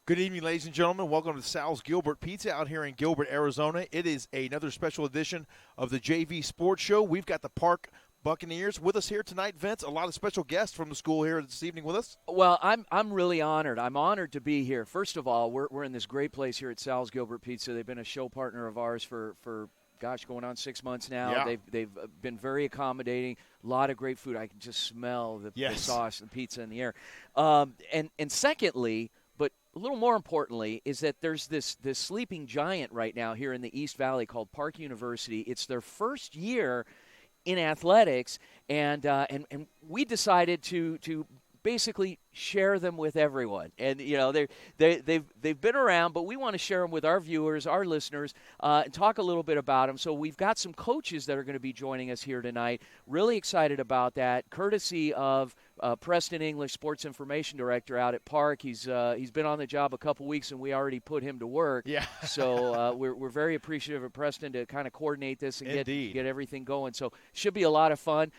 Good evening, ladies and gentlemen. Welcome to Sal's Gilbert Pizza out here in Gilbert, Arizona. It is another special edition of the JV Sports Show. We've got the Park Buccaneers with us here tonight, Vince. A lot of special guests from the school here this evening with us. Well, I'm really honored. I'm honored to be here. First of all, we're in this great place here at Sal's Gilbert Pizza. They've been a show partner of ours for going on 6 months now. Yeah. They've been very accommodating. A lot of great food. I can just smell the sauce and pizza in the air. And secondly, but a little more importantly, is that there's this sleeping giant right now here in the East Valley called Park University. It's their first year in athletics, and we decided to basically share them with everyone. And they've been around, but we want to share them with our viewers, our listeners, and talk a little bit about them. So we've got some coaches that are going to be joining us here tonight. Really excited about that, courtesy of Preston English, Sports Information Director out at Park. He's been on the job a couple weeks, and we already put him to work. Yeah. So we're very appreciative of Preston to kind of coordinate this and Indeed. get everything going. So should be a lot of fun.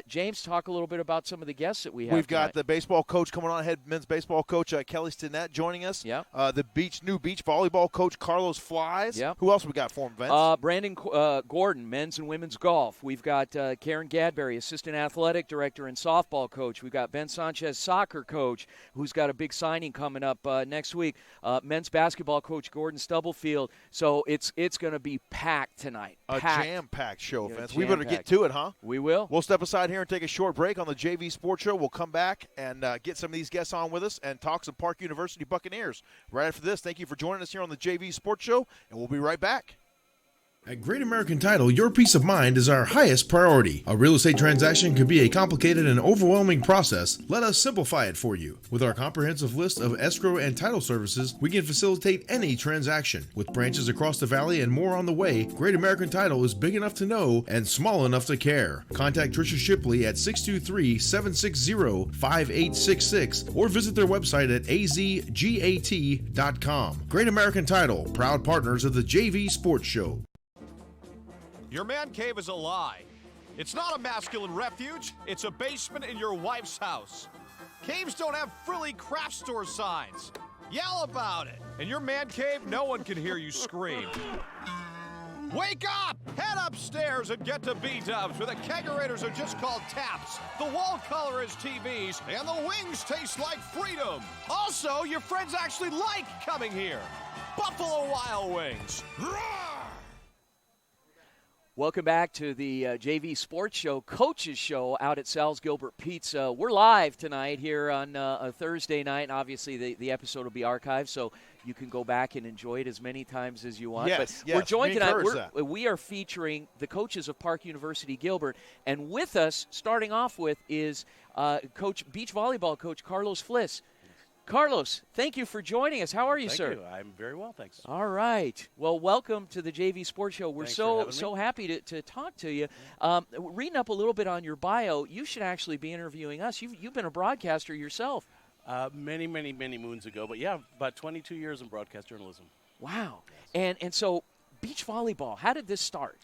James, talk a little bit about some of the guests that we have. We've got tonight. the baseball coach coming on, head men's baseball coach Kelly Stinnett joining us. Yeah. The new beach volleyball coach Carlos Flies. Yeah. Who else we got for him, Vince? Brandon Gordon, men's and women's golf. We've got Karin Gadberry, assistant athletic director and softball coach. We've got Ben Sanchez, soccer coach, who's got a big signing coming up next week. Men's basketball coach Gordon Stubblefield. So it's going to be packed tonight. A Packed. jam-packed show, Yeah, Vince. We better get jam-packed. to it, huh? We will. We'll step aside here and take a short break on the JV Sports Show. We'll come back and get some of these guests on with us and talk some Park University Buccaneers. Right after this, thank you for joining us here on the JV Sports Show, and we'll be right back. At Great American Title, your peace of mind is our highest priority. A real estate transaction could be a complicated and overwhelming process. Let us simplify it for you. With our comprehensive list of escrow and title services, we can facilitate any transaction. With branches across the valley and more on the way, Great American Title is big enough to know and small enough to care. Contact Tricia Shipley at 623-760-5866 or visit their website at azgat.com. Great American Title, proud partners of the JV Sports Show. Your man cave is a lie. It's not a masculine refuge. It's a basement in your wife's house. Caves don't have frilly craft store signs. Yell about it. In your man cave, no one can hear you scream. Wake up! Head upstairs and get to B-dubs, where the kegerators are just called taps, the wall color is TVs, and the wings taste like freedom. Also, your friends actually like coming here. Buffalo Wild Wings. Roar! Welcome back to the JV Sports Show, Coaches Show out at Sal's Gilbert Pizza. We're live tonight here on a Thursday night, and obviously the episode will be archived, so you can go back and enjoy it as many times as you want. Yes, but we're joined we tonight. encourage that. We are featuring the coaches of Park University Gilbert, and with us, starting off with, is beach volleyball coach Carlos Fliss. Carlos, thank you for joining us. How are you, sir? Thank you. I'm very well, thanks. All right. Well, welcome to the JV Sports Show. We're Thanks for having so me. happy to talk to you. Reading up a little bit on your bio, you should actually be interviewing us. You've been a broadcaster yourself. Many moons ago, but yeah, about 22 years in broadcast journalism. Wow. And so beach volleyball, how did this start?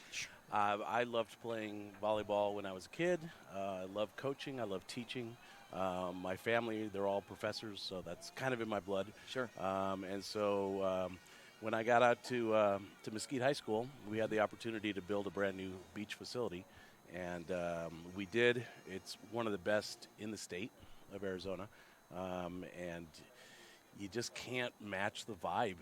I loved playing volleyball when I was a kid. I loved coaching. I loved teaching. My family, they're all professors, so that's kind of in my blood. Sure. And so when I got out to Mesquite High School, we had the opportunity to build a brand new beach facility, and we did. It's one of the best in the state of Arizona, and you just can't match the vibe.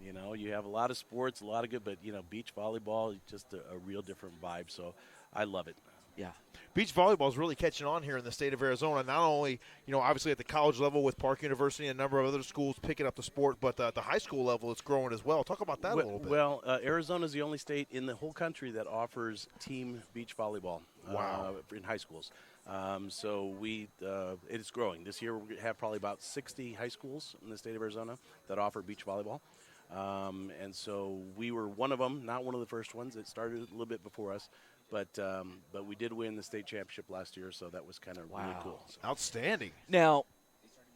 You know, you have a lot of sports, a lot of good, but, beach volleyball is just a real different vibe, so I love it. Yeah. Beach volleyball is really catching on here in the state of Arizona. Not only, obviously at the college level with Park University and a number of other schools picking up the sport, but at the high school level it's growing as well. Talk about that a little bit. Well, Arizona is the only state in the whole country that offers team beach volleyball. Wow. In high schools. So it is growing. This year we have probably about 60 high schools in the state of Arizona that offer beach volleyball. And so we were one of them, not one of the first ones. It started a little bit before us. But we did win the state championship last year, so that was kind of really cool. So. Outstanding. Now,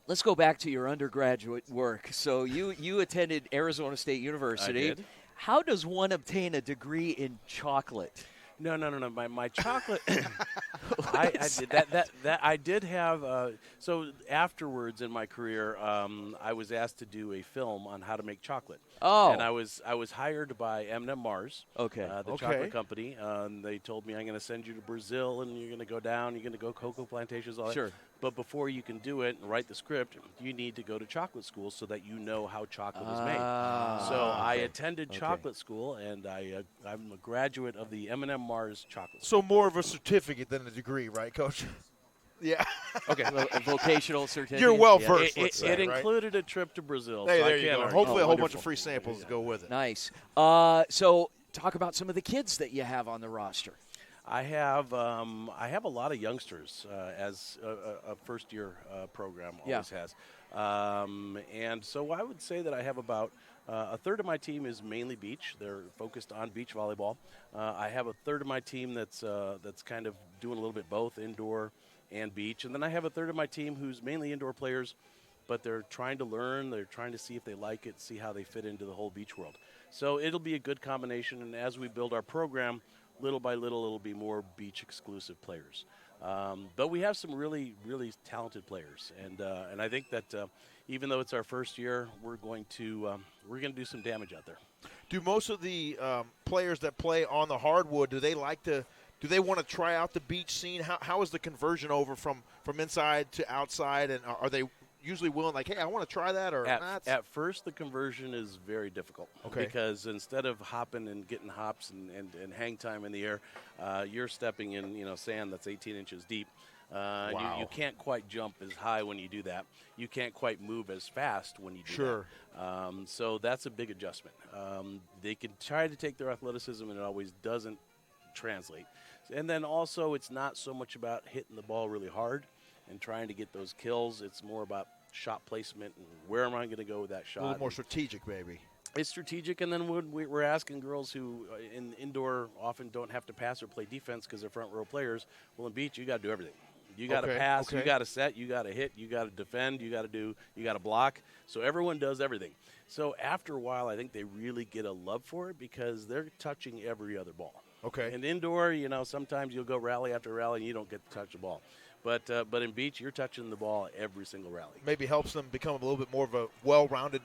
let's go back to your undergraduate work. So you attended Arizona State University. I did. How does one obtain a degree in chocolate? No. My chocolate. I did have. So afterwards in my career, I was asked to do a film on how to make chocolate. Oh. And I was hired by M&M Mars. Okay. The chocolate company. They told me, I'm going to send you to Brazil, and you're going to go down. You're going to go cocoa plantations, all that. Sure. But before you can do it and write the script, you need to go to chocolate school so that you know how chocolate is made. So I attended chocolate school, and I'm a graduate of the M&M Mars chocolate school. So more of a certificate than a degree, right, Coach? Yeah. Okay. A vocational certificate. You're well versed. It included a trip to Brazil. Hey, so there I you can't go. argue. Hopefully, a whole bunch Wonderful. of free samples to go with it. Nice. So talk about some of the kids that you have on the roster. I have a lot of youngsters, as a first-year program always has. And so I would say that I have about a third of my team is mainly beach. They're focused on beach volleyball. I have a third of my team that's kind of doing a little bit both indoor and beach. And then I have a third of my team who's mainly indoor players, but they're trying to learn. They're trying to see if they like it, see how they fit into the whole beach world. So it'll be a good combination. And as we build our program, little by little, it'll be more beach-exclusive players. But we have some really, really talented players, and I think that even though it's our first year, we're going to do some damage out there. Do most of the players that play on the hardwood, do they want to try out the beach scene? How is the conversion over from inside to outside, and are they usually willing, like, hey, I want to try that, or not? At first, the conversion is very difficult. Okay. Because instead of hopping and getting hops and hang time in the air, you're stepping in sand that's 18 inches deep. Wow. You can't quite jump as high when you do that. You can't quite move as fast when you do Sure. that. So that's a big adjustment. They can try to take their athleticism, and it always doesn't translate. And then also, it's not so much about hitting the ball really hard and trying to get those kills. It's more about shot placement and where am I going to go with that shot. A little more strategic, maybe. It's strategic, and then we're asking girls who in indoor often don't have to pass or play defense because they're front row players. Well, in beach, you got to do everything. You got to pass, you got to set, you got to hit, you got to defend, you got to block. So everyone does everything. So after a while, I think they really get a love for it because they're touching every other ball. Okay. And indoor, sometimes you'll go rally after rally and you don't get to touch the ball. But in beach, you're touching the ball every single rally. Maybe helps them become a little bit more of a well-rounded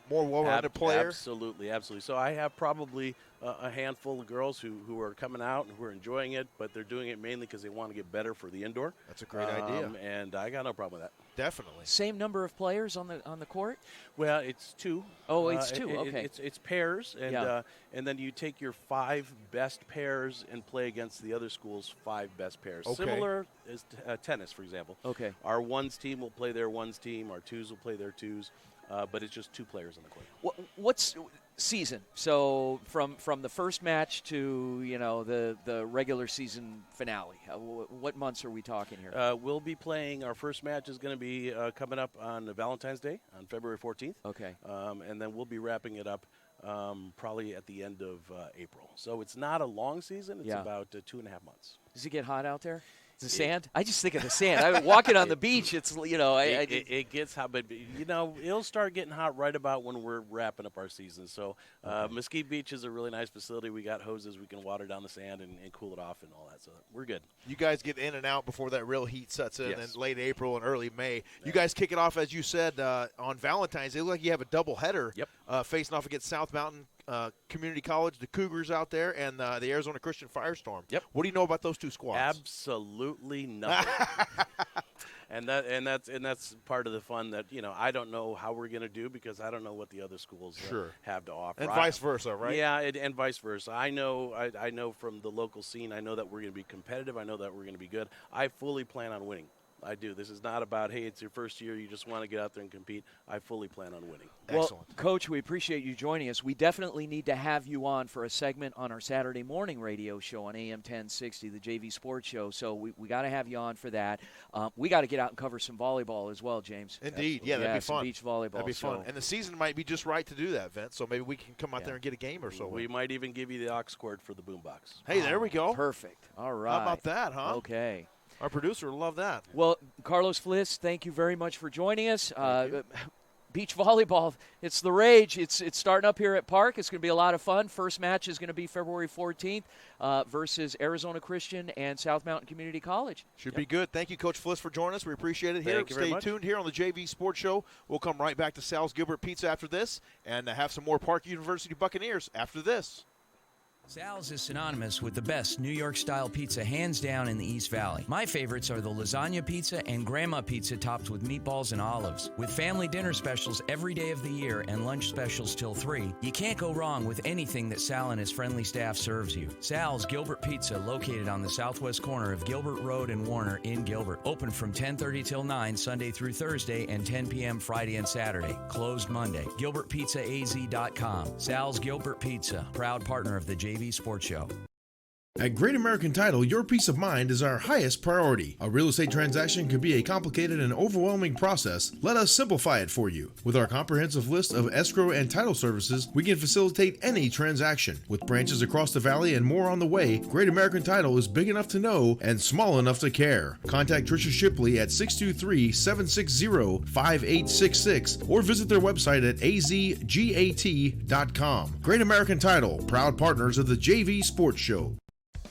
player. Absolutely. So I have probably a handful of girls who are coming out and who are enjoying it, but they're doing it mainly because they want to get better for the indoor. That's a great idea. And I got no problem with that. Definitely. Same number of players on the court? Well, it's two. Oh, it's two. Okay. It's pairs, and then you take your 5 best pairs and play against the other school's 5 best pairs. Okay. Similar as tennis, for example. Okay. Our ones team will play their ones team. Our twos will play their twos. But it's just 2 players on the court. What's season? So from the first match to the regular season finale. What months are we talking here? We'll be playing. Our first match is going to be coming up on Valentine's Day on February 14th. Okay. And then we'll be wrapping it up probably at the end of April. So it's not a long season. It's about 2.5 months. Does it get hot out there? The sand? I just think of the sand. Walking on the beach, it's it gets hot, but it'll start getting hot right about when we're wrapping up our season. So Mesquite Beach is a really nice facility. We got hoses, we can water down the sand and cool it off and all that. So we're good. You guys get in and out before that real heat sets in Yes. in late April and early May. You guys kick it off, as you said, on Valentine's. It looks like you have a doubleheader. Yep. Facing off against South Mountain Community College, the Cougars out there, and the Arizona Christian Firestorm. Yep. What do you know about those two squads? Absolutely nothing. and that's part of the fun that I don't know how we're going to do because I don't know what the other schools have to offer. And vice versa, right? Yeah, and vice versa. I know from the local scene. I know that we're going to be competitive. I know that we're going to be good. I fully plan on winning. I do. This is not about, hey, it's your first year, you just want to get out there and compete. I fully plan on winning. Excellent. Well, Coach, we appreciate you joining us. We definitely need to have you on for a segment on our Saturday morning radio show on AM 1060, the JV Sports Show. So we got to have you on for that. We got to get out and cover some volleyball as well, James. Indeed. Yeah, that'd be fun. Some beach volleyball. That'd be fun. And the season might be just right to do that, Vince, so maybe we can come out there and get a game or so. We might even give you the aux cord for the boombox. Hey, there we go. Perfect. All right. How about that, huh? Okay. Our producer will love that. Well, Carlos Fliss, thank you very much for joining us. beach volleyball, it's the rage. It's starting up here at Park. It's going to be a lot of fun. First match is going to be February 14th versus Arizona Christian and South Mountain Community College. Should be good. Thank you, Coach Fliss, for joining us. We appreciate it. Thank you very Stay much. tuned here on the JV Sports Show. We'll come right back to Sal's Gilbert Pizza after this and have some more Park University Buccaneers after this. Sal's is synonymous with the best New York-style pizza hands down in the East Valley. My favorites are the lasagna pizza and grandma pizza topped with meatballs and olives. With family dinner specials every day of the year and lunch specials till 3, you can't go wrong with anything that Sal and his friendly staff serves you. Sal's Gilbert Pizza, located on the southwest corner of Gilbert Road and Warner in Gilbert. Open from 10:30 till 9 Sunday through Thursday and 10 p.m. Friday and Saturday. Closed Monday. GilbertPizzaAZ.com. Sal's Gilbert Pizza, proud partner of the JV Sports Show. At Great American Title, your peace of mind is our highest priority. A real estate transaction can be a complicated and overwhelming process. Let us simplify it for you. With our comprehensive list of escrow and title services, we can facilitate any transaction. With branches across the valley and more on the way, Great American Title is big enough to know and small enough to care. Contact Tricia Shipley at 623-760-5866 or visit their website at azgat.com. Great American Title, proud partners of the JV Sports Show.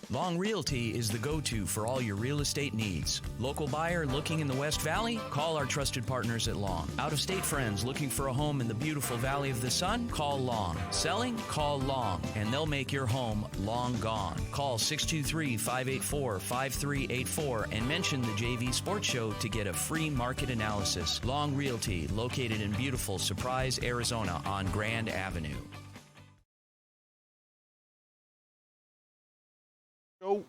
Long Realty is the go-to for all your real estate needs. Local buyer looking in the West Valley? Call our trusted partners at Long. Out-of-state friends looking for a home in the beautiful Valley of the Sun? Call Long. Selling? Call Long, and they'll make your home long gone. Call 623-584-5384 and mention the JV Sports Show to get a free market analysis. Long Realty, located in beautiful Surprise, Arizona on Grand Avenue.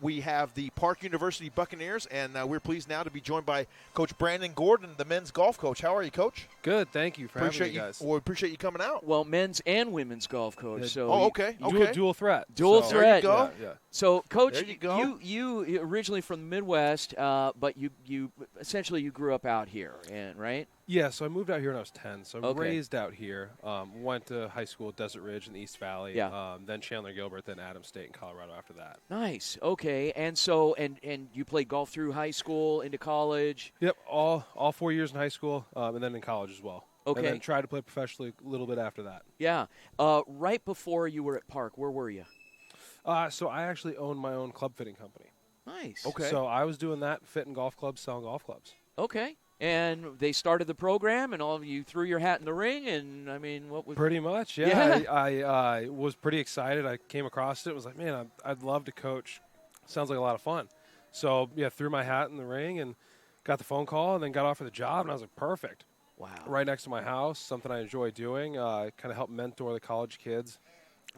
We have the Park University Buccaneers, and we're pleased now to be joined by Coach Brandon Gordon, the men's golf coach. How are you, Coach? Good, thank you for having me, guys. Well, we appreciate you coming out. Well, men's and women's golf coach. So okay. Dual threat. Dual So- threat. There you go. Yeah. So, Coach, There you go. you originally from the Midwest, but you essentially you grew up out here, right? Yeah, so I moved out here when I was 10. So I'm Okay. raised out here. Went to high school at Desert Ridge in the East Valley. Yeah. Then Chandler Gilbert, then Adams State in Colorado after that. Nice. Okay. And so and you played golf through high school into college. Yep, all 4 years in high school and then in college as well. Okay. And then tried to play professionally a little bit after that. Yeah. Right before you were at Park, where were you? So I actually owned my own club fitting company. Nice. Okay. So I was doing that, fitting golf clubs, selling golf clubs. Okay. And they started the program, and all of you threw your hat in the ring, and I mean, what was Pretty much, yeah. I was pretty excited. I came across it. Was like, man, I'd love to coach. Sounds like a lot of fun. So, yeah, threw my hat in the ring and got the phone call and then got offered the job, and I was like, perfect. Wow. Right next to my house, something I enjoy doing. Kind of help mentor the college kids,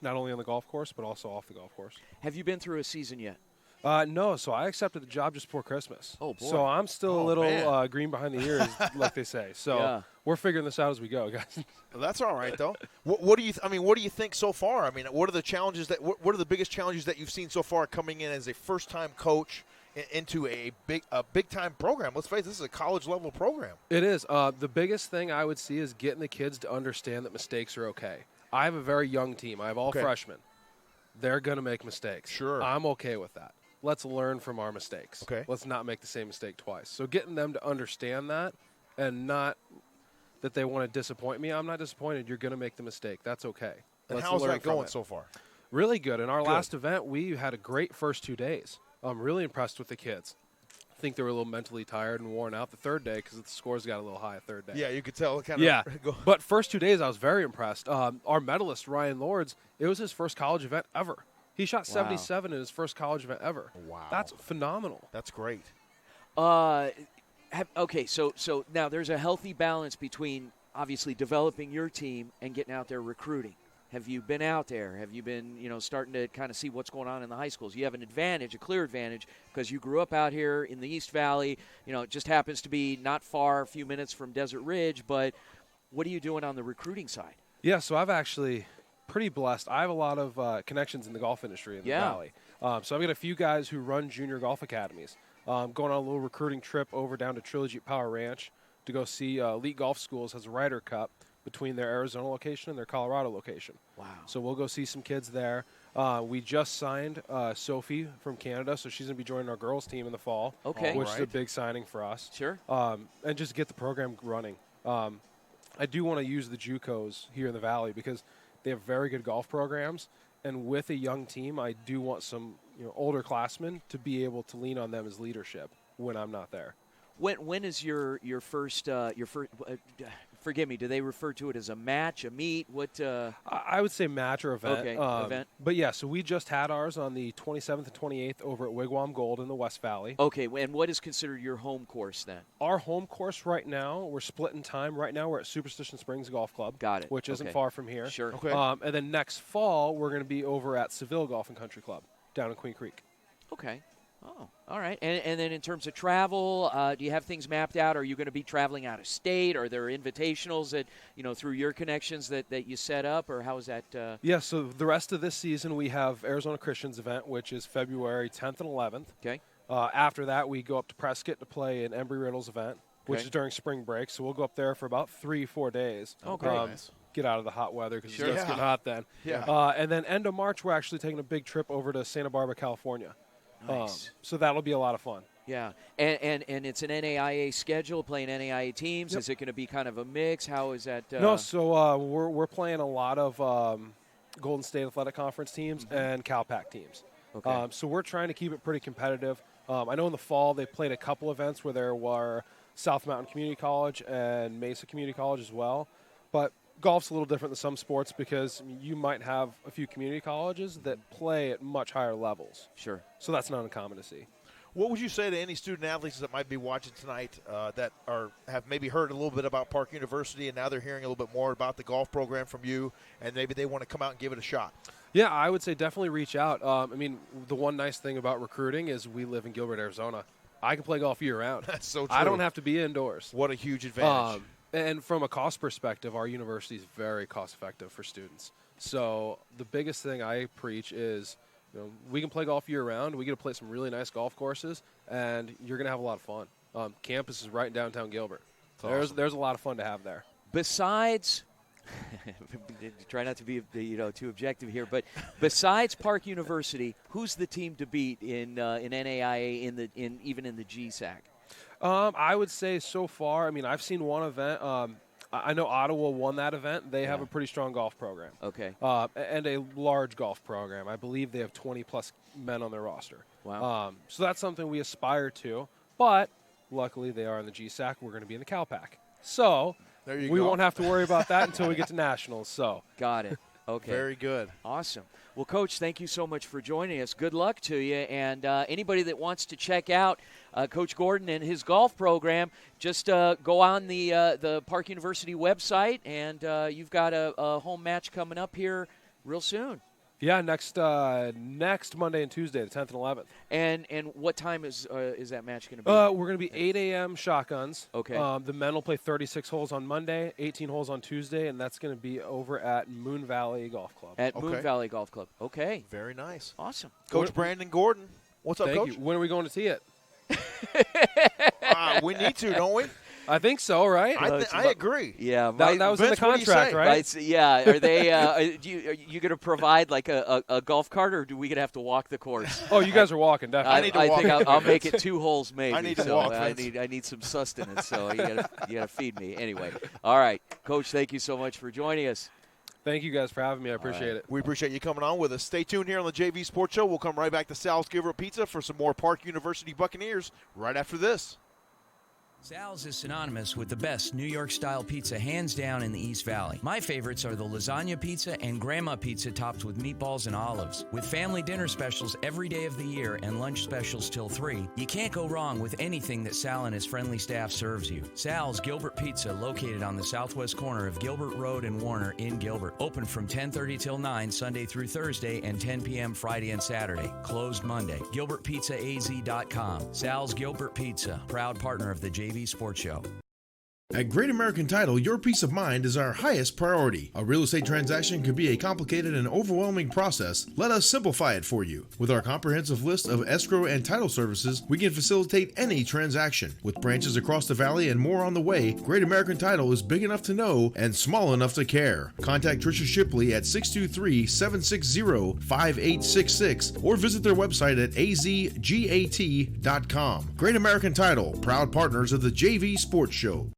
not only on the golf course, but also off the golf course. Have you been through a season yet? No, so I accepted the job just before Christmas. Oh, boy. So I'm still a little green behind the ears, like they say. So Yeah. we're figuring this out as we go, guys. Well, that's all right, though. What do you? What do you think so far? I mean, what are the challenges what are the biggest challenges that you've seen so far coming in as a first-time coach into a big-time program? Let's face it, this is a college-level program. It is. The biggest thing I would see is getting the kids to understand that mistakes are okay. I have a very young team. I have all freshmen. They're going to make mistakes. Sure. I'm okay with that. Let's learn from our mistakes. Okay. Let's not make the same mistake twice. So getting them to understand that and not that they want to disappoint me. I'm not disappointed. You're going to make the mistake. That's okay. And Let's how's learn that from going it. so far? Really good. In our last event, we had a great first 2 days. I'm really impressed with the kids. I think they were a little mentally tired and worn out the third day because the scores got a little high the third day. Yeah, you could tell. Kind of. Yeah, but first 2 days I was very impressed. Our medalist, Ryan Lords, it was his first college event ever. He shot 77 in his first college event ever. Wow. That's phenomenal. That's great. Okay, so now there's a healthy balance between obviously developing your team and getting out there recruiting. Have you been out there? Have you been, starting to kind of see what's going on in the high schools? You have an advantage, a clear advantage, because you grew up out here in the East Valley. It just happens to be not far, a few minutes from Desert Ridge. But what are you doing on the recruiting side? Yeah, so I've actually pretty blessed. I have a lot of connections in the golf industry in the Valley. So I've got a few guys who run junior golf academies. Going on a little recruiting trip over down to Trilogy Power Ranch to go see Elite Golf Schools has a Ryder Cup between their Arizona location and their Colorado location. Wow. So we'll go see some kids there. We just signed Sophie from Canada, so she's going to be joining our girls team in the fall, Okay. which is a big signing for us. Sure. And just get the program running. I do want to use the JUCOs here in the Valley because they have very good golf programs. And with a young team, I do want some older classmen to be able to lean on them as leadership when I'm not there. When is your first forgive me, do they refer to it as a match, a meet? What? I would say match or event. Okay, event. But yeah, so we just had ours on the 27th and 28th over at Wigwam Gold in the West Valley. Okay, and what is considered your home course then? Our home course right now, we're splitting time. Right now we're at Superstition Springs Golf Club. Got it. Which isn't far from here. Sure. Okay. And then next fall, we're going to be over at Seville Golf and Country Club down in Queen Creek. Okay. Oh, all right. And then in terms of travel, do you have things mapped out? Are you going to be traveling out of state? Are there invitationals that, through your connections that you set up, or how is that? Yeah, so the rest of this season we have Arizona Christians event, which is February 10th and 11th. Okay. After that, we go up to Prescott to play an Embry-Riddles event, which Okay. is during spring break. So we'll go up there for about 3-4 days. Oh, great. Nice. Get out of the hot weather because Sure. it does Yeah. get hot then. Yeah. And then end of March, we're actually taking a big trip over to Santa Barbara, California. Nice. So that'll be a lot of fun. Yeah, and it's an NAIA schedule, playing NAIA teams. Yep. Is it going to be kind of a mix? How is that? No, so we're playing a lot of Golden State Athletic Conference teams and CalPAC teams. Okay. So we're trying to keep it pretty competitive. I know in the fall they played a couple events where there were South Mountain Community College and Mesa Community College as well. But golf's a little different than some sports because you might have a few community colleges that play at much higher levels. Sure. So that's not uncommon to see. What would you say to any student athletes that might be watching tonight that have maybe heard a little bit about Park University and now they're hearing a little bit more about the golf program from you and maybe they want to come out and give it a shot? Yeah, I would say definitely reach out. The one nice thing about recruiting is we live in Gilbert, Arizona. I can play golf year-round. That's so true. I don't have to be indoors. What a huge advantage. And from a cost perspective, our university is very cost-effective for students. So the biggest thing I preach is, we can play golf year-round. We get to play some really nice golf courses, and you're going to have a lot of fun. Campus is right in downtown Gilbert. There's a lot of fun to have there. Besides, try not to be too objective here, but besides Park University, who's the team to beat in NAIA even in the GSAC? I would say so far, I've seen one event. I know Ottawa won that event. They have a pretty strong golf program. Okay. And a large golf program. I believe they have 20-plus men on their roster. Wow. So that's something we aspire to. But luckily they are in the GSAC. We're going to be in the CalPAC. So There you we go. won't have to worry about that until we get to nationals. So Got it. Okay. Very good. Awesome. Well, Coach, thank you so much for joining us. Good luck to you. And anybody that wants to check out Coach Gordon and his golf program, just go on the Park University website, and you've got a home match coming up here real soon. yeah, next Monday and Tuesday, the 10th and 11th. And what time is that match going to be? We're going to be 8 a.m. shotguns. Okay. The men will play 36 holes on Monday, 18 holes on Tuesday, and that's going to be over at Moon Valley Golf Club. At Moon Okay. Valley Golf Club. Okay. Very nice. Awesome. Coach Brandon Gordon. What's up, Thank Coach? you. When are we going to tee it? We need to, don't we? I think so, right? I agree. Yeah. that was in the Vince, what do you contract, say? right? Yeah. Are they? Are you going to provide like a golf cart, or do we going to have to walk the course? Oh, you guys are walking, definitely. need to I walk think it. I'll make it 2 holes maybe. I need to so walk, I Vince. need some sustenance. So you gotta feed me anyway. All right, Coach. Thank you so much for joining us. Thank you guys for having me. I appreciate it. We appreciate you coming on with us. Stay tuned here on the JV Sports Show. We'll come right back to Sal's Gilbert Pizza for some more Park University Buccaneers right after this. Sal's is synonymous with the best New York-style pizza hands down in the East Valley. My favorites are the lasagna pizza and grandma pizza topped with meatballs and olives. With family dinner specials every day of the year and lunch specials till 3, you can't go wrong with anything that Sal and his friendly staff serves you. Sal's Gilbert Pizza, located on the southwest corner of Gilbert Road and Warner in Gilbert. Open from 10:30 till 9 Sunday through Thursday and 10 p.m. Friday and Saturday. Closed Monday. GilbertPizzaAZ.com. Sal's Gilbert Pizza, proud partner of the JV Sports Show. At Great American Title, your peace of mind is our highest priority. A real estate transaction can be a complicated and overwhelming process. Let us simplify it for you. With our comprehensive list of escrow and title services, we can facilitate any transaction. With branches across the valley and more on the way, Great American Title is big enough to know and small enough to care. Contact Tricia Shipley at 623-760-5866 or visit their website at azgat.com. Great American Title, proud partners of the JV Sports Show.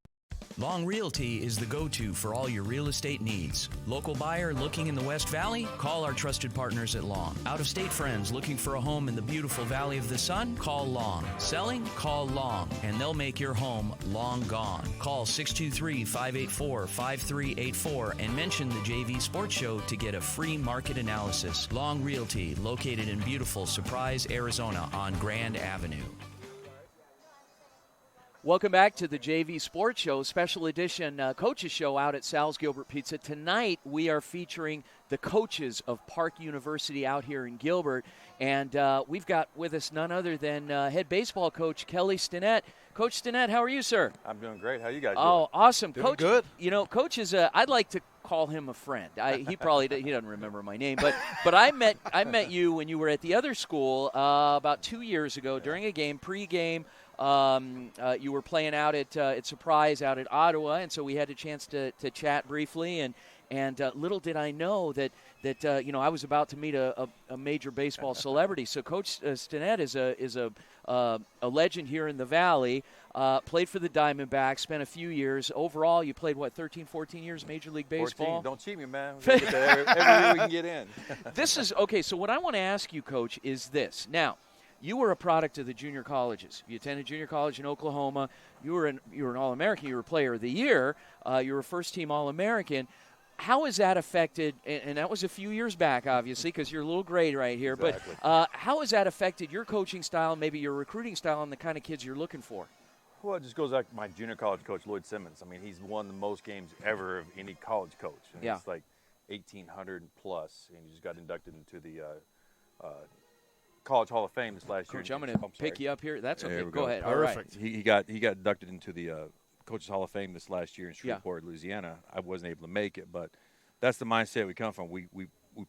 Long Realty is the go-to for all your real estate needs. Local buyer looking in the West Valley? Call our trusted partners at Long. Out-of-state friends looking for a home in the beautiful Valley of the Sun? Call Long. Selling? Call Long, and they'll make your home long gone. Call 623-584-5384 and mention the JV Sports Show to get a free market analysis. Long Realty, located in beautiful Surprise, Arizona on Grand Avenue. Welcome back to the JV Sports Show, special edition coaches show out at Sal's Gilbert Pizza. Tonight we are featuring the coaches of Park University out here in Gilbert, and we've got with us none other than head baseball coach Kelly Stinnett. Coach Stinnett, how are you, sir? I'm doing great. How are you guys doing? Oh, awesome. Doing Coach, good. You know, Coach is I'd like to call him a friend. He doesn't remember my name, but I met you when you were at the other school about 2 years ago during a game, pregame. You were playing out at Surprise out at Ottawa, and so we had a chance to chat briefly. And little did I know that I was about to meet a major baseball celebrity. So Coach Stinnett is a legend here in the Valley. Played for the Diamondbacks, spent a few years. Overall, you played, 13, 14 years Major League Baseball? 14. Don't cheat me, man. We're gonna get there every year we can get in. This is okay. So what I want to ask you, Coach, is this. Now, you were a product of the junior colleges. You attended junior college in Oklahoma. You were an All-American. You were Player of the Year. You were a first-team All-American. How has that affected, and that was a few years back, obviously, because you're a little gray right here, Exactly. but how has that affected your coaching style, maybe your recruiting style, and the kind of kids you're looking for? Well, it just goes back to my junior college coach, Lloyd Simmons. I mean, he's won the most games ever of any college coach. And Yeah. It's like 1,800 plus, and he just got inducted into the College Hall of Fame this last Coach, year. I'm going to pick you up here. That's okay. There we Go ahead. Perfect. All right. He got inducted into the Coaches Hall of Fame this last year in Yeah. Shreveport, Louisiana. I wasn't able to make it, but that's the mindset we come from. We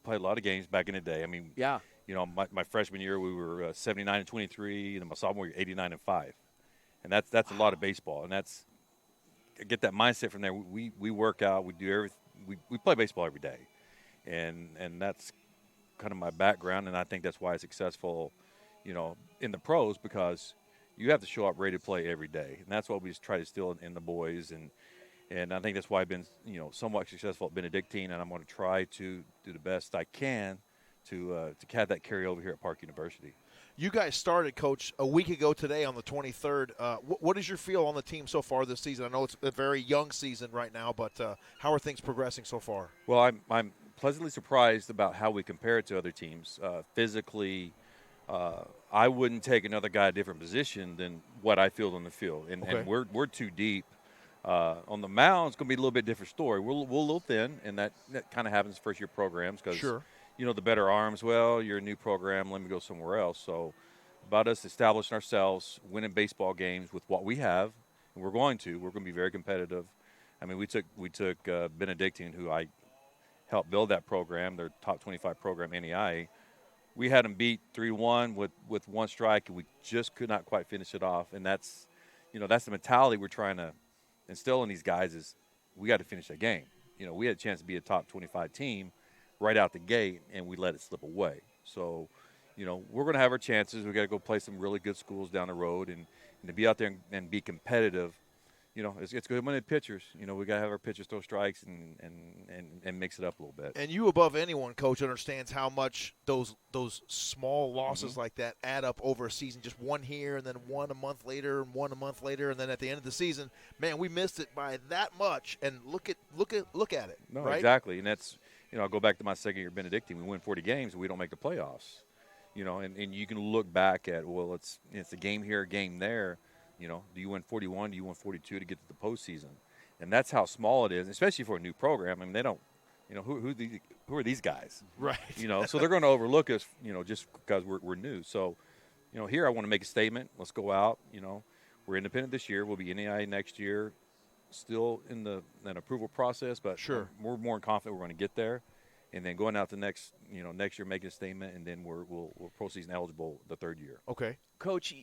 played a lot of games back in the day. I mean, Yeah. My freshman year we were 79-23, and my sophomore year 89-5, and that's a lot of baseball. And I get that mindset from there. We work out, we do everything. We play baseball every day, and that's kind of my background, and I think that's why I'm successful, in the pros, because you have to show up ready to play every day, and that's what we just try to instill in the boys, and I think that's why I've been, somewhat successful at Benedictine, and I'm going to try to do the best I can to have that carry over here at Park University. You guys started, Coach, a week ago today on the 23rd. What is your feel on the team so far this season? I know it's a very young season right now, but how are things progressing so far? Well, I'm pleasantly surprised about how we compare it to other teams. Physically, I wouldn't take another guy a different position than what I feel on the field, and we're too deep. On the mound, it's going to be a little bit different story. We're a little thin, and that kind of happens first-year programs because, the better arms, well, you're a new program, let me go somewhere else. So about us establishing ourselves, winning baseball games with what we have, and we're going to be very competitive. I mean, we took Benedictine, who I helped build that program, their top 25 program, NEI. We had them beat 3-1 with one strike, and we just could not quite finish it off. And that's the mentality we're trying to instill in these guys is we got to finish that game. We had a chance to be a top 25 team right out the gate, and we let it slip away. So, we're going to have our chances. We got to go play some really good schools down the road, and to be out there and be competitive. It's good when the pitchers. We got to have our pitchers throw strikes and mix it up a little bit. And you, above anyone, Coach, understands how much those small losses like that add up over a season. Just one here, and then one a month later, and one a month later, and then at the end of the season, man, we missed it by that much. And look at it. No, right? exactly. And that's I'll go back to my second year at Benedictine. We win 40 games, and we don't make the playoffs. And you can look back at it's a game here, a game there. Do you win 41? Do you win 42 to get to the postseason? And that's how small it is, especially for a new program. I mean, they don't, who are these guys? Right. So they're going to overlook us, just because we're new. So, here I want to make a statement. Let's go out. We're independent this year. We'll be NAIA next year. Still in an approval process, but we're more confident we're going to get there. And then going out the next year, making a statement, and then we're postseason eligible the third year. Okay. Coach,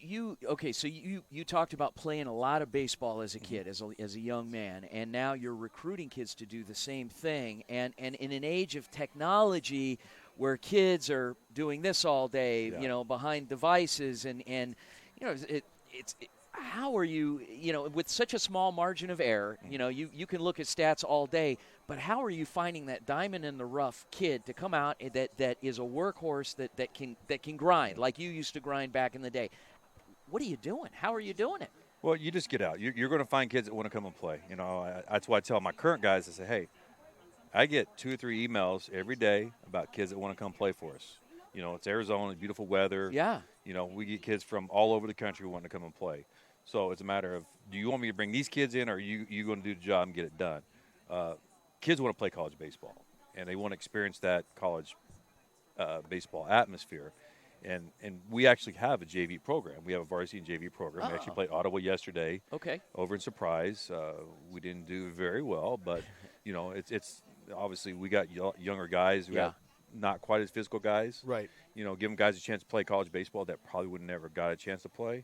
so you talked about playing a lot of baseball as a kid, as a young man, and now you're recruiting kids to do the same thing. And in an age of technology where kids are doing this all day, behind devices, and how are you, with such a small margin of error, you can look at stats all day, but how are you finding that diamond in the rough kid to come out that is a workhorse that can grind like you used to grind back in the day? What are you doing? How are you doing it? Well, you just get out. You're going to find kids that want to come and play. That's why I tell my current guys, I say, hey, I get 2 or 3 emails every day about kids that want to come play for us. It's Arizona, beautiful weather. Yeah. We get kids from all over the country who want to come and play. So it's a matter of, do you want me to bring these kids in, or are you going to do the job and get it done? Kids want to play college baseball, and they want to experience that college baseball atmosphere. And we actually have a JV program. We have a varsity and JV program. We actually played Ottawa yesterday. Okay. Over in Surprise. We didn't do very well, but it's obviously we got younger guys. We got not quite as physical guys. Right. Give them guys a chance to play college baseball that probably would never got a chance to play.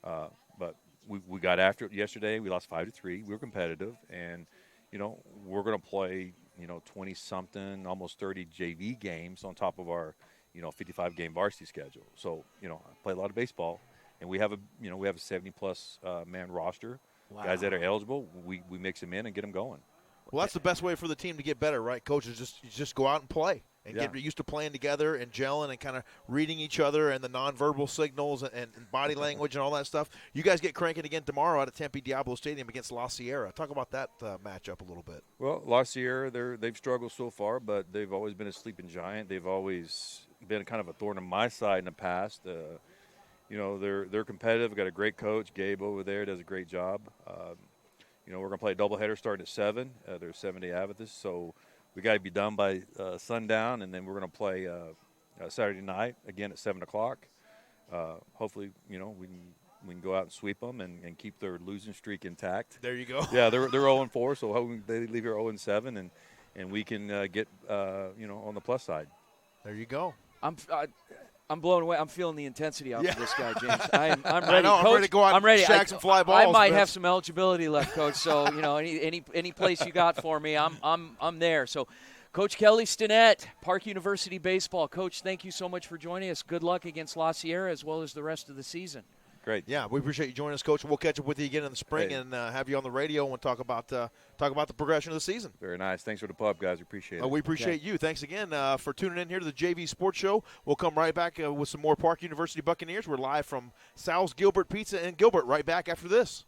But we got after it yesterday. We lost 5-3. We were competitive, and we're going to play 20-something, almost 30 JV games on top of our 55-game varsity schedule. So I play a lot of baseball, and we have a 70-plus man roster. Wow. Guys that are eligible, we mix them in and get them going. Well, that's the best way for the team to get better, right, Coach? Is just go out and play and get used to playing together and gelling and kind of reading each other and the nonverbal signals and body language and all that stuff. You guys get cranking again tomorrow out at Tempe Diablo Stadium against La Sierra. Talk about that matchup a little bit. Well, La Sierra, they've struggled so far, but they've always been a sleeping giant. They've always been kind of a thorn in my side in the past. They're competitive. We've got a great coach. Gabe over there does a great job. We're going to play a doubleheader starting at 7. They're 7-day Adventists, so we got to be done by sundown, and then we're going to play Saturday night again at 7 o'clock. Hopefully, we can go out and sweep them and keep their losing streak intact. There you go. Yeah, they're 0-4, so hoping they leave here 0-7, and we can get on the plus side. There you go. I'm blown away. I'm feeling the intensity off of this guy, James. I'm ready. I know, Coach, I'm ready to go out I'm ready. and shack some fly balls. I might have some eligibility left, Coach. So any place you got for me, I'm there. So, Coach Kelly Stinnett, Park University baseball. Coach, thank you so much for joining us. Good luck against La Sierra as well as the rest of the season. Great. Yeah, we appreciate you joining us, Coach. We'll catch up with you again in the spring and have you on the radio and talk about the progression of the season. Very nice. Thanks for the pub, guys. We appreciate it. We appreciate you. Thanks again for tuning in here to the JV Sports Show. We'll come right back with some more Park University Buccaneers. We're live from Sal's Gilbert Pizza in Gilbert. Right back after this.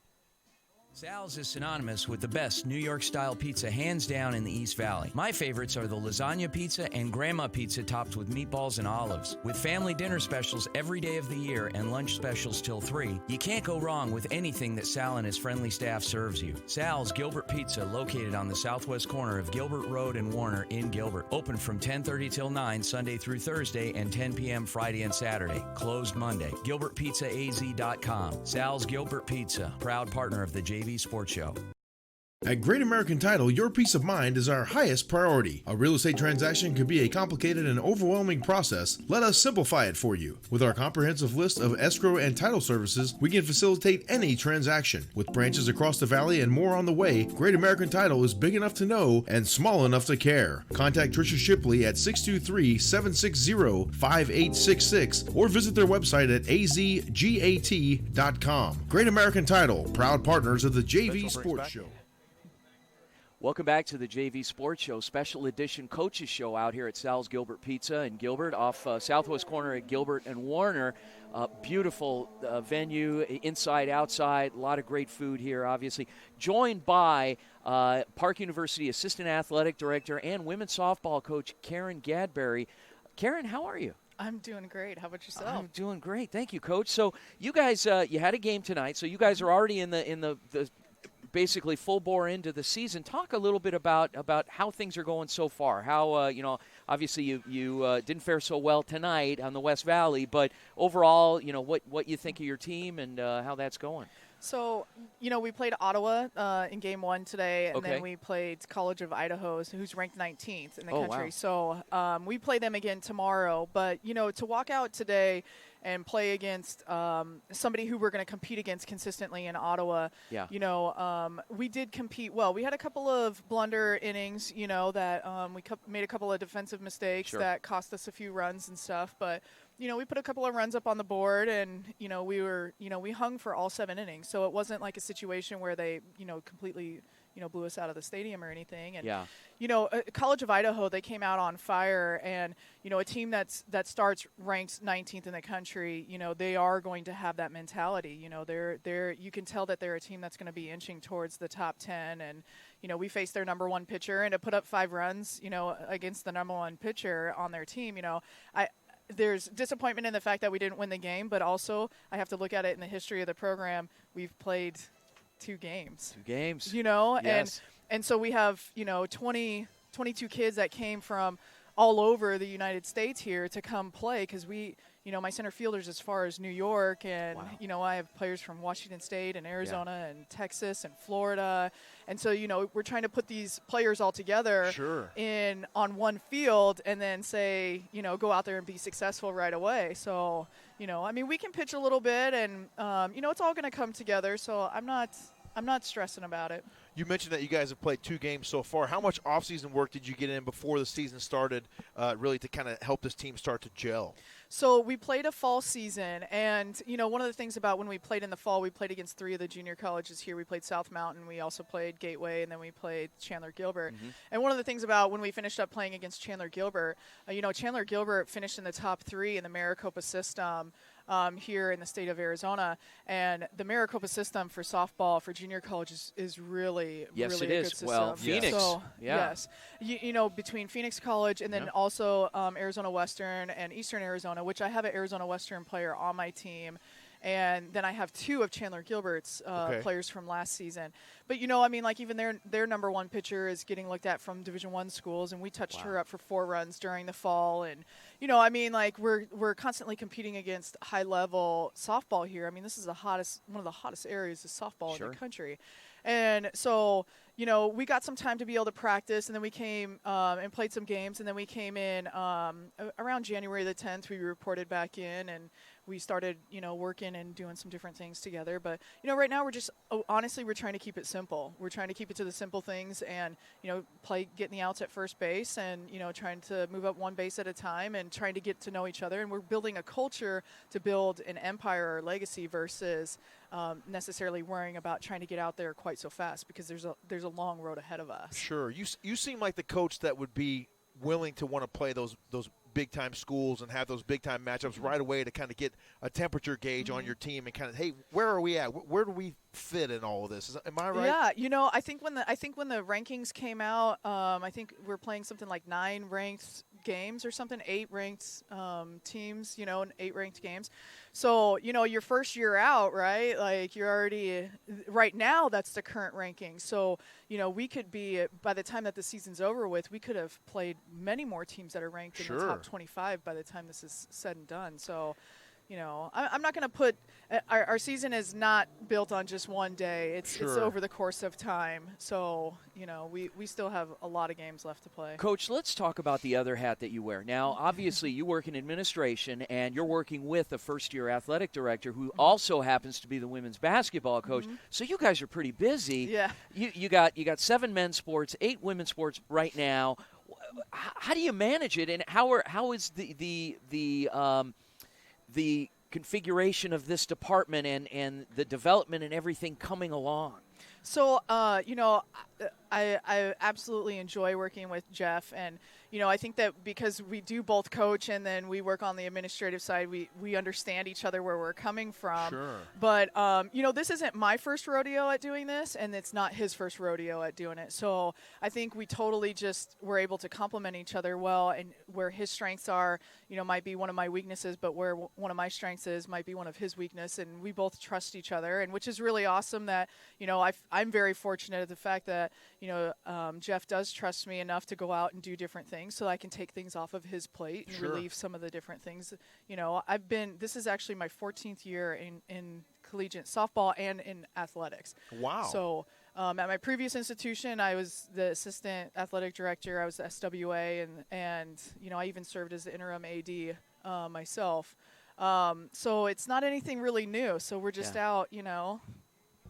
Sal's is synonymous with the best New York-style pizza hands down in the East Valley. My favorites are the lasagna pizza and grandma pizza topped with meatballs and olives. With family dinner specials every day of the year and lunch specials till 3, you can't go wrong with anything that Sal and his friendly staff serves you. Sal's Gilbert Pizza, located on the southwest corner of Gilbert Road and Warner in Gilbert. Open from 10:30 till 9 Sunday through Thursday and 10 p.m. Friday and Saturday. Closed Monday. GilbertPizzaAZ.com. Sal's Gilbert Pizza, proud partner of the JV Sports Show. At Great American Title, your peace of mind is our highest priority. A real estate transaction could be a complicated and overwhelming process. Let us simplify it for you. With our comprehensive list of escrow and title services, we can facilitate any transaction. With branches across the valley and more on the way, Great American Title is big enough to know and small enough to care. Contact Tricia Shipley at 623-760-5866 or visit their website at azgat.com. Great American Title, proud partners of the JV Sports Show. Welcome back to the JV Sports Show, special edition coaches show out here at Sal's Gilbert Pizza in Gilbert, off southwest corner at Gilbert and Warner. Beautiful venue, inside, outside, a lot of great food here, obviously. Joined by Park University Assistant Athletic Director and women's softball coach Karin Gadberry. Karin, how are you? I'm doing great. How about yourself? I'm doing great. Thank you, Coach. So you guys, you had a game tonight, so you guys are already in the basically full bore into the season. Talk a little bit about how things are going so far. How obviously you didn't fare so well tonight on the West Valley, but overall, what you think of your team and how that's going. So, we played Ottawa in game 1 today, and then we played College of Idaho, who's ranked 19th in the country. Wow. So we play them again tomorrow. But, to walk out today and play against somebody who we're going to compete against consistently in Ottawa, we did compete well. We had a couple of blunder innings, that we made a couple of defensive mistakes that cost us a few runs and stuff. But we put a couple of runs up on the board, and we hung for all 7 innings. So it wasn't like a situation where they completely blew us out of the stadium or anything. And College of Idaho, they came out on fire, and a team that starts ranked 19th in the country, they are going to have that mentality. They're you can tell that they're a team that's going to be inching towards the top 10, and we faced their number 1 pitcher, and to put up 5 runs, against the number 1 pitcher on their team, there's disappointment in the fact that we didn't win the game, but also I have to look at it in the history of the program. We've played 2 games. 2 games. Yes. And so we have, 22 kids that came from all over the United States here to come play, because my center fielders as far as New York, and, I have players from Washington State and Arizona and Texas and Florida. And so, we're trying to put these players all together on one field, and then say, go out there and be successful right away. So, we can pitch a little bit, and, it's all going to come together. So I'm not stressing about it. You mentioned that you guys have played 2 games so far. How much off-season work did you get in before the season started, really to kind of help this team start to gel? So we played a fall season, and, one of the things about when we played in the fall, we played against 3 of the junior colleges here. We played South Mountain, we also played Gateway, and then we played Chandler Gilbert. Mm-hmm. And one of the things about when we finished up playing against Chandler Gilbert, Chandler Gilbert finished in the top 3 in the Maricopa system here in the state of Arizona. And the Maricopa system for softball for junior colleges is really, yes, really it a is. good system. Well, Phoenix. So, yeah. Yes. Between Phoenix College and then also Arizona Western and Eastern Arizona, which I have an Arizona Western player on my team. And then I have 2 of Chandler Gilbert's players from last season. But, even their number 1 pitcher is getting looked at from Division I schools, and we touched her up for 4 runs during the fall. And, we're constantly competing against high-level softball here. This is one of the hottest areas of softball in the country. And so, we got some time to be able to practice, and then we came and played some games, and then we came in around January the 10th. We reported back in, and we started, working and doing some different things together. But, right now we're just, honestly, we're trying to keep it simple. We're trying to keep it to the simple things and, getting the outs at first base and, trying to move up 1 base at a time and trying to get to know each other. And we're building a culture to build an empire or legacy versus necessarily worrying about trying to get out there quite so fast, because there's a long road ahead of us. Sure. You seem like the coach that would be willing to want to play those big-time schools and have those big-time matchups right away to kind of get a temperature gauge on your team and kind of, hey, where are we at? Where do we fit in all of this? Am I right? Yeah, I think when the rankings came out, I think we're playing something like 9 ranked games or something, 8 ranked teams, and 8 ranked games. So, your first year out, right? Like, you're already right now, that's the current ranking. So, we could be, by the time that the season's over with, we could have played many more teams that are ranked in the top 25 by the time this is said and done. So, I'm not going to put our season is not built on just one day. It's over the course of time. So, we still have a lot of games left to play. Coach, let's talk about the other hat that you wear. Now, obviously, you work in administration, and you're working with a first-year athletic director who also happens to be the women's basketball coach. Mm-hmm. So you guys are pretty busy. Yeah. You got 7 men's sports, 8 women's sports right now. How do you manage it, and how is the configuration of this department and the development and everything coming along? So, I absolutely enjoy working with Jeff, and I think that because we do both coach and then we work on the administrative side, we understand each other where we're coming from. Sure. But this isn't my first rodeo at doing this, and it's not his first rodeo at doing it. So I think we totally just were able to complement each other well, and where his strengths are, might be one of my weaknesses, but where one of my strengths is might be one of his weakness, and we both trust each other, and which is really awesome. That I'm very fortunate at the fact that Jeff does trust me enough to go out and do different things so I can take things off of his plate and relieve some of the different things. This is actually my 14th year in collegiate softball and in athletics. Wow. So at my previous institution, I was the assistant athletic director. I was the SWA, and I even served as the interim AD myself. So it's not anything really new. So we're just out,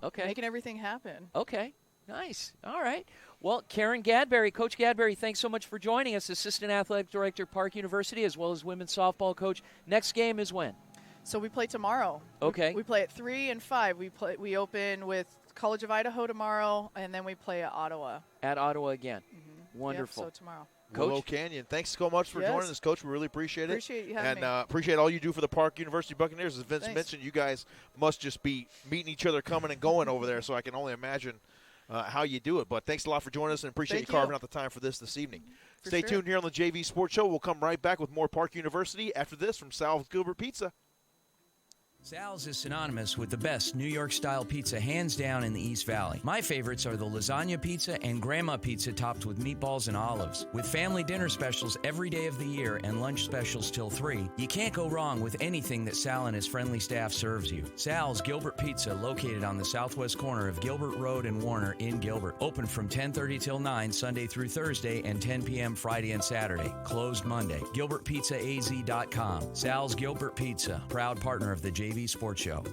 Okay. making everything happen. Okay. Nice. All right. Well, Karin Gadberry, Coach Gadberry, thanks so much for joining us, Assistant Athletic Director, Park University, as well as women's softball coach. Next game is when? So we play tomorrow. Okay. We play at 3 and 5. We open with College of Idaho tomorrow, and then we play at Ottawa. At Ottawa again. Mm-hmm. Wonderful. Yep, so tomorrow. Coach Willow Canyon, thanks so much for joining us, Coach. We really appreciate it. Appreciate you having me. And appreciate all you do for the Park University Buccaneers. As Vince mentioned, you guys must just be meeting each other coming and going over there, so I can only imagine how you do it. But thanks a lot for joining us, and appreciate you carving out the time for this evening. Stay tuned here on the JV Sports Show. We'll come right back with more Park University after this from Sal's Gilbert Pizza. Sal's is synonymous with the best New York-style pizza hands down in the East Valley. My favorites are the lasagna pizza and grandma pizza topped with meatballs and olives. With family dinner specials every day of the year and lunch specials till 3, you can't go wrong with anything that Sal and his friendly staff serves you. Sal's Gilbert Pizza, located on the southwest corner of Gilbert Road and Warner in Gilbert. Open from 10:30 till 9 Sunday through Thursday and 10 p.m. Friday and Saturday. Closed Monday. GilbertPizzaAZ.com. Sal's Gilbert Pizza, proud partner of the JV Sports Show.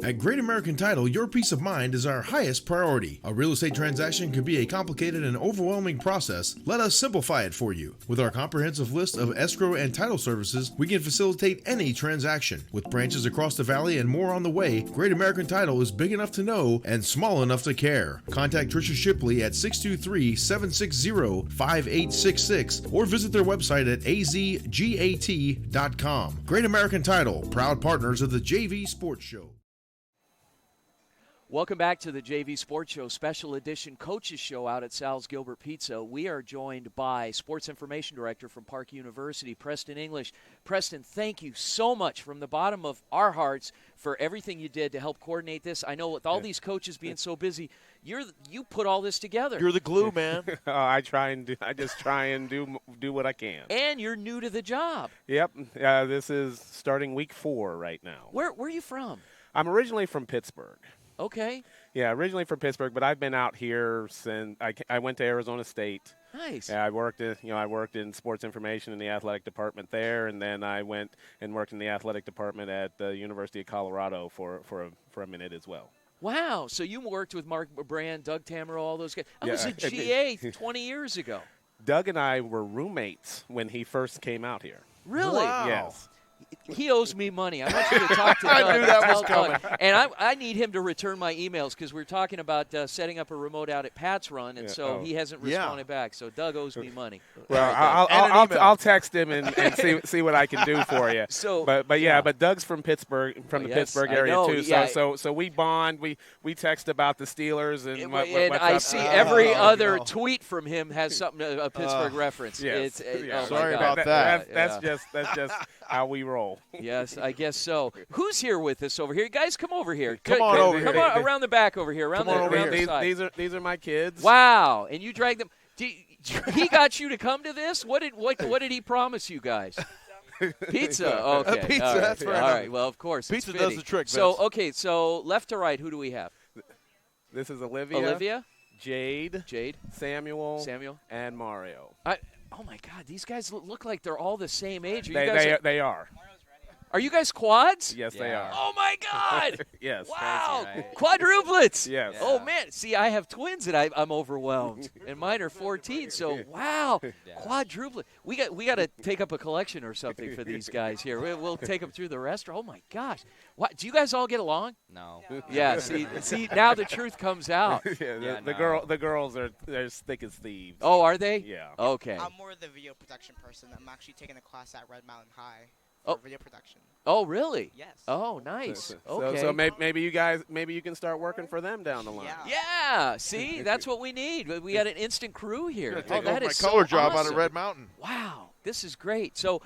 At Great American Title, your peace of mind is our highest priority. A real estate transaction can be a complicated and overwhelming process. Let us simplify it for you. With our comprehensive list of escrow and title services, we can facilitate any transaction. With branches across the valley and more on the way, Great American Title is big enough to know and small enough to care. Contact Tricia Shipley at 623-760-5866 or visit their website at azgat.com. Great American Title, proud partners of the JV Sports Show. Welcome back to the JV Sports Show, special edition coaches show out at Sal's Gilbert Pizza. We are joined by Sports Information Director from Park University, Preston English. Preston, thank you so much from the bottom of our hearts for everything you did to help coordinate this. I know with all these coaches being so busy, you put all this together. You're the glue, man. I just try and do what I can. And you're new to the job. Yep. This is starting week 4 right now. Where are you from? I'm originally from Pittsburgh. Okay. Yeah, originally from Pittsburgh, but I've been out here since I went to Arizona State. Nice. Yeah, I worked in sports information in the athletic department there, and then I went and worked in the athletic department at the University of Colorado for a minute as well. Wow. So you worked with Mark Brand, Doug Tamero, all those guys. I was a Yeah. GA 20 years ago. Doug and I were roommates when he first came out here. Really? Wow. Yes. He owes me money. I want you to talk to Doug. I knew that was coming. And I need him to return my emails because we're talking about setting up a remote out at Pat's Run, and he hasn't responded back. So Doug owes me money. Well, I'll text him and see what I can do for you. So, but Doug's from Pittsburgh, from the Pittsburgh area too. Yeah. So we bond. We text about the Steelers and what's I up. see every other tweet from him has something a Pittsburgh reference. Yes. Oh Sorry my God. about that. That's just how we roll. Yes, I guess so. Who's here with us over here? Guys, come over here. Come on over here. Come on around the back over here. Around the side. These are my kids. Wow, and you dragged them. He got you to come to this? What did he promise you guys? Pizza. Okay. Pizza. All right. That's right. All right. Well, of course. Pizza it's does fitting. the trick. So left to right, who do we have? This is Olivia. Jade, Samuel, and Mario. Oh my God, these guys look like they're all the same age. They are. Are you guys quads? Yes, they are. Oh my God! Yes. Wow, quadruplets. Yes. Oh man, see, I have twins and I'm overwhelmed, and mine are 14. So wow, quadruplet. We got to take up a collection or something for these guys here. We'll take them through the restaurant. Oh my gosh, what? Do you guys all get along? No. Yeah. See, now the truth comes out. The girls are as thick as thieves. Oh, are they? Yeah. Okay. I'm more the video production person. I'm actually taking a class at Red Mountain High for video production. Oh, really? Yes. Oh, nice. Okay. So maybe you can start working for them down the line. Yeah. See, that's what we need. We got an instant crew here. That is my color so job awesome. out of Red Mountain. Wow. This is great. So,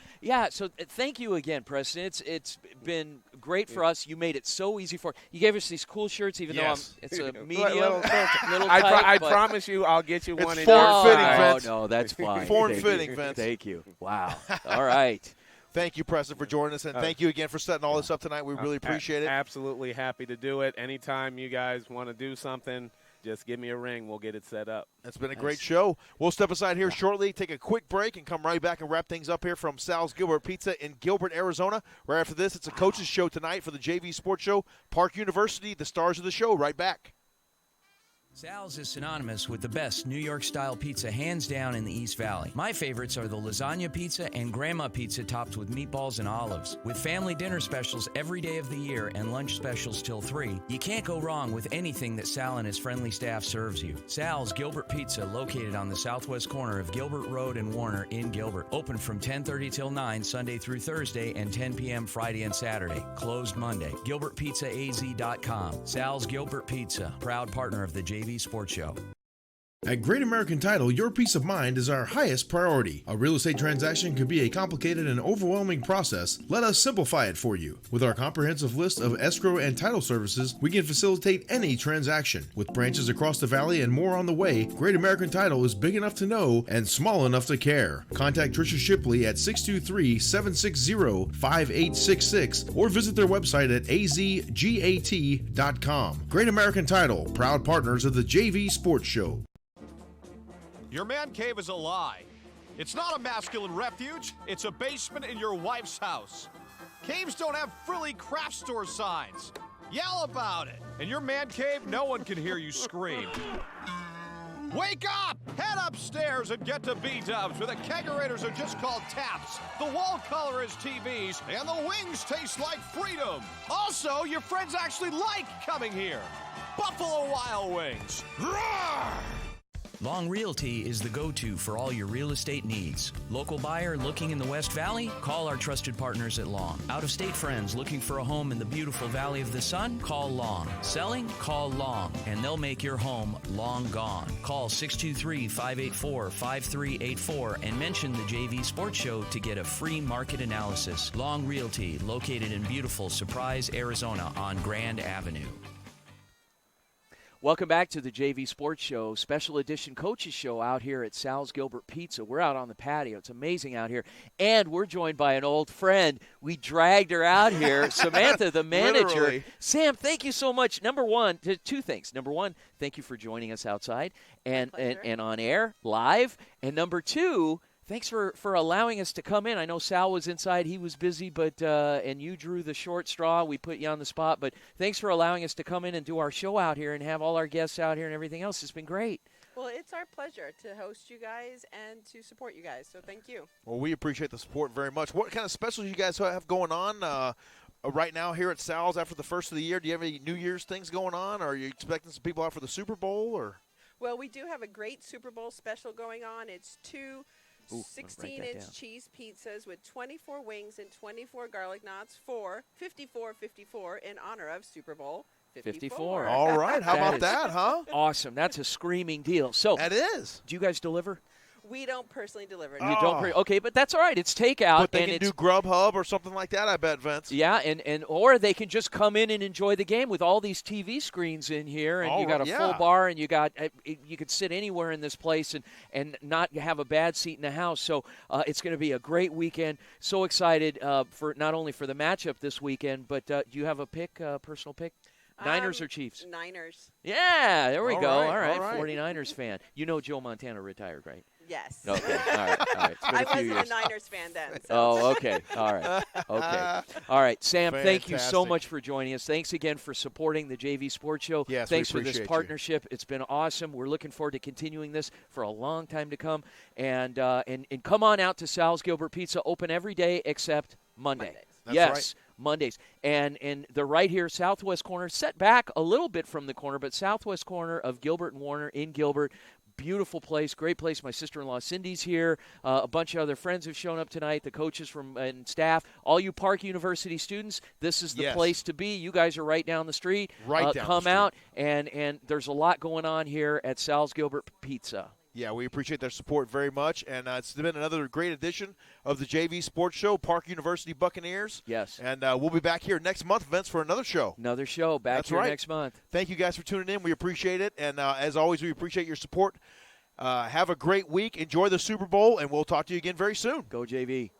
thank you again, Preston. It's been great for us. You made it so easy for us. You gave us these cool shirts, even though it's a medium, little tight. I promise you I'll get you one. It's form-fitting, Vince. No, that's fine. Form-fitting, Vince. Thank you. Wow. All right. Thank you, Preston, for joining us, and thank you again for setting all this up tonight. We really appreciate it. Absolutely happy to do it. Anytime you guys want to do something, just give me a ring. We'll get it set up. It's been a great show. We'll step aside here shortly, take a quick break, and come right back and wrap things up here from Sal's Gilbert Pizza in Gilbert, Arizona. Right after this, it's a coach's show tonight for the JV Sports Show. Park University, the stars of the show, right back. Sal's is synonymous with the best New York-style pizza hands down in the East Valley. My favorites are the lasagna pizza and grandma pizza topped with meatballs and olives. With family dinner specials every day of the year and lunch specials till 3, you can't go wrong with anything that Sal and his friendly staff serves you. Sal's Gilbert Pizza, located on the southwest corner of Gilbert Road and Warner in Gilbert. Open from 10:30 till 9 Sunday through Thursday and 10 p.m. Friday and Saturday. Closed Monday. GilbertPizzaAZ.com. Sal's Gilbert Pizza, proud partner of the JV Sports Show. At Great American Title, your peace of mind is our highest priority. A real estate transaction could be a complicated and overwhelming process. Let us simplify it for you. With our comprehensive list of escrow and title services, we can facilitate any transaction. With branches across the valley and more on the way, Great American Title is big enough to know and small enough to care. Contact Tricia Shipley at 623-760-5866 or visit their website at azgat.com. Great American Title, proud partners of the JV Sports Show. Your man cave is a lie. It's not a masculine refuge. It's a basement in your wife's house. Caves don't have frilly craft store signs. Yell about it. In your man cave, no one can hear you scream. Wake up! Head upstairs and get to B-dubs, where the kegerators are just called taps. The wall color is TVs, and the wings taste like freedom. Also, your friends actually like coming here. Buffalo Wild Wings. Roar! Long Realty is the go-to for all your real estate needs. Local buyer looking in the West Valley? Call our trusted partners at Long. Out-of-state friends looking for a home in the beautiful Valley of the Sun? Call Long. Selling? Call Long, and they'll make your home long gone. Call 623-584-5384 and mention the JV Sports Show to get a free market analysis. Long Realty, located in beautiful Surprise, Arizona on Grand Avenue. Welcome back to the JV Sports Show, special edition coaches show out here at Sal's Gilbert Pizza. We're out on the patio. It's amazing out here. And we're joined by an old friend. We dragged her out here, Samantha, the manager. Literally. Sam, thank you so much. Number one, two things. Number one, thank you for joining us outside and on air, live. And number two, thanks for allowing us to come in. I know Sal was inside. He was busy, but and you drew the short straw. We put you on the spot. But thanks for allowing us to come in and do our show out here and have all our guests out here and everything else. It's been great. Well, it's our pleasure to host you guys and to support you guys, so thank you. Well, we appreciate the support very much. What kind of specials you guys have going on right now here at Sal's after the first of the year? Do you have any New Year's things going on? Or are you expecting some people out for the Super Bowl? Or? Well, we do have a great Super Bowl special going on. It's two 16-inch cheese pizzas with 24 wings and 24 garlic knots for $54.54 in honor of Super Bowl 54. All right. How about that, huh? Awesome. That's a screaming deal. So that is. Do you guys deliver? We don't personally deliver. You don't. Okay, but that's all right. It's takeout. But they can do Grubhub or something like that, I bet, Vince. Yeah, and or they can just come in and enjoy the game with all these TV screens in here, and you got a full bar, and you could sit anywhere in this place and not have a bad seat in the house. So it's going to be a great weekend. So excited for not only for the matchup this weekend, but do you have a personal pick? Niners or Chiefs? Niners. Yeah, there we go. All All right. 49ers fan. You know Joe Montana retired, right? Yes. Okay. All right. It's been I a few wasn't years. a Niners fan then. So. Oh, okay. All right. Okay. All right. Sam, thank you so Fantastic. much for joining us. Thanks again for supporting the JV Sports Show. Yes, Thanks we for this appreciate partnership. It's been awesome. We're looking forward to continuing this for a long time to come. And come on out to Sal's Gilbert Pizza, open every day except Monday. That's yes. right. Mondays. And they're right here, southwest corner, set back a little bit from the corner, but southwest corner of Gilbert and Warner in Gilbert. Beautiful place, great place. My sister-in-law Cindy's here. A bunch of other friends have shown up tonight, the coaches and staff. All you Park University students, this is the place to be. You guys are right down the street. Right down come the street. out, and there's a lot going on here at Sal's Gilbert Pizza. Yeah, we appreciate their support very much, and it's been another great edition of the JV Sports Show, Park University Buccaneers. Yes. And we'll be back here next month, Vince, for another show. Another show back here next month. Thank you guys for tuning in. We appreciate it, and as always, we appreciate your support. Have a great week. Enjoy the Super Bowl, and we'll talk to you again very soon. Go JV.